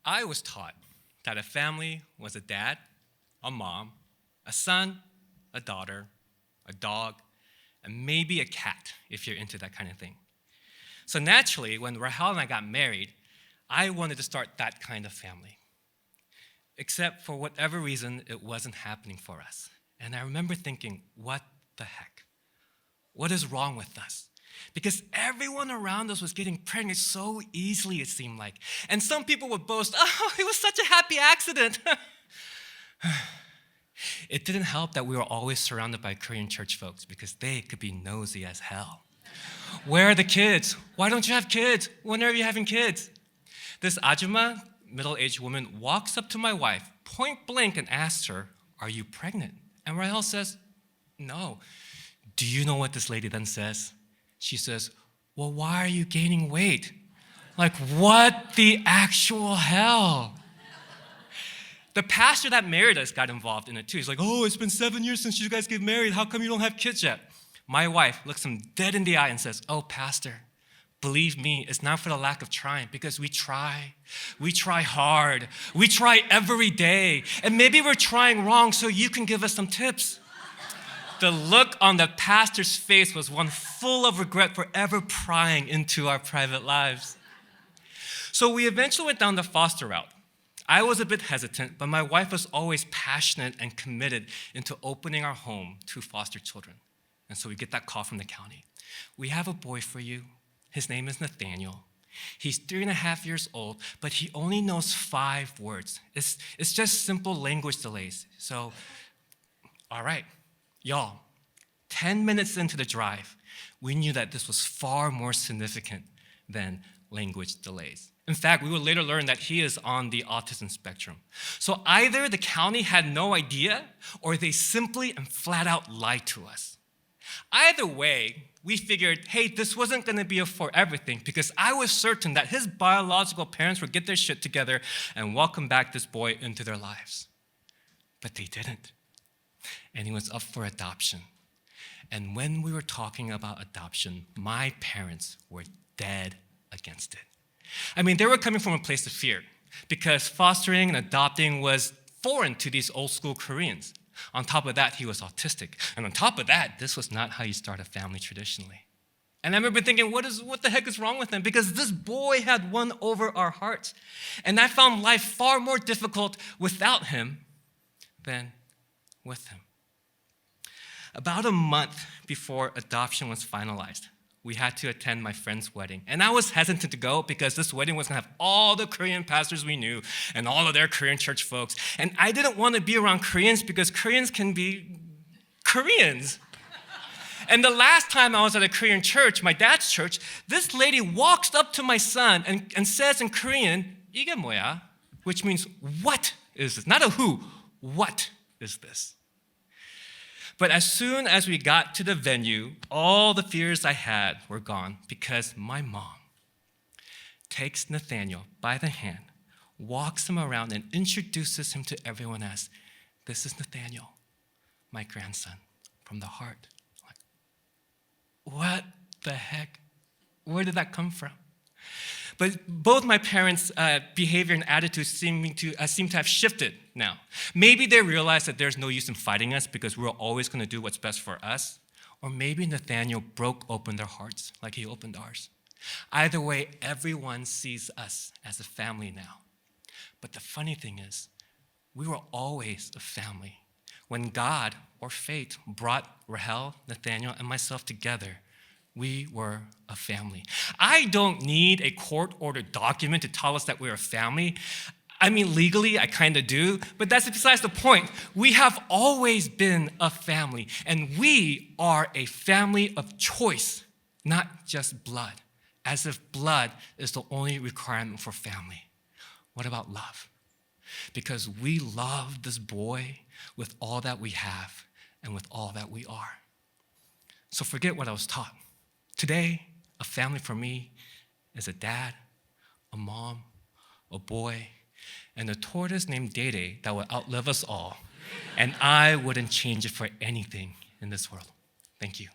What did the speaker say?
I was taught that a family was a dad, a mom, a son, a daughter, a dog, and maybe a cat, if you're into that kind of thing. So naturally, when Rahel and I got married, I wanted to start that kind of family. Except for whatever reason, it wasn't happening for us. And I remember thinking, what the heck? What is wrong with us? Because everyone around us was getting pregnant so easily, it seemed like. And some people would boast, oh, it was such a happy accident. It didn't help that we were always surrounded by Korean church folks because they could be nosy as hell. Where are the kids? Why don't you have kids? When are you having kids? This ajumma, middle-aged woman, walks up to my wife, point blank, and asks her, are you pregnant? And Rahel says, no. Do you know what this lady then says? She says, well, why are you gaining weight? Like, what the actual hell? The pastor that married us got involved in it too. He's like, oh, it's been 7 years since you guys get married. How come you don't have kids yet? My wife looks him dead in the eye and says, oh, pastor, believe me, it's not for the lack of trying, because we try. We try hard. We try every day. And maybe we're trying wrong, so you can give us some tips. The look on the pastor's face was one full of regret for ever prying into our private lives. So we eventually went down the foster route. I was a bit hesitant, but my wife was always passionate and committed into opening our home to foster children. And so we get that call from the county. We have a boy for you. His name is Nathaniel. He's 3.5 years old, but he only knows 5 words. It's just simple language delays. So, all right, y'all, 10 minutes into the drive, we knew that this was far more significant than language delays. In fact, we would later learn that he is on the autism spectrum. So either the county had no idea, or they simply and flat out lied to us. Either way, we figured, hey, this wasn't going to be a forever thing, because I was certain that his biological parents would get their shit together and welcome back this boy into their lives. But they didn't. And he was up for adoption. And when we were talking about adoption, my parents were dead against it. I mean, they were coming from a place of fear, because fostering and adopting was foreign to these old school Koreans. On top of that, he was autistic. And on top of that, this was not how you start a family traditionally. And I remember thinking, what the heck is wrong with him? Because this boy had won over our hearts. And I found life far more difficult without him than with him. About a month before adoption was finalized, we had to attend my friend's wedding. And I was hesitant to go because this wedding was gonna have all the Korean pastors we knew and all of their Korean church folks. And I didn't want to be around Koreans because Koreans can be Koreans. And the last time I was at a Korean church, my dad's church, this lady walks up to my son and says in Korean, 이게 뭐야? Which means, what is this? Not a who, what is this? But as soon as we got to the venue, all the fears I had were gone, because my mom takes Nathaniel by the hand, walks him around, and introduces him to everyone as, this is Nathaniel, my grandson, from the heart. Like, what the heck? Where did that come from? But both my parents' behavior and attitudes seem to have shifted now. Maybe they realized that there's no use in fighting us because we're always going to do what's best for us. Or maybe Nathaniel broke open their hearts like he opened ours. Either way, everyone sees us as a family now. But the funny thing is, we were always a family. When God or fate brought Rahel, Nathaniel, and myself together, we were a family. I don't need a court-ordered document to tell us that we're a family. I mean, legally, I kind of do, but that's besides the point. We have always been a family, and we are a family of choice, not just blood, as if blood is the only requirement for family. What about love? Because we love this boy with all that we have and with all that we are. So forget what I was taught. Today, a family for me is a dad, a mom, a boy, and a tortoise named Dede that will outlive us all. And I wouldn't change it for anything in this world. Thank you.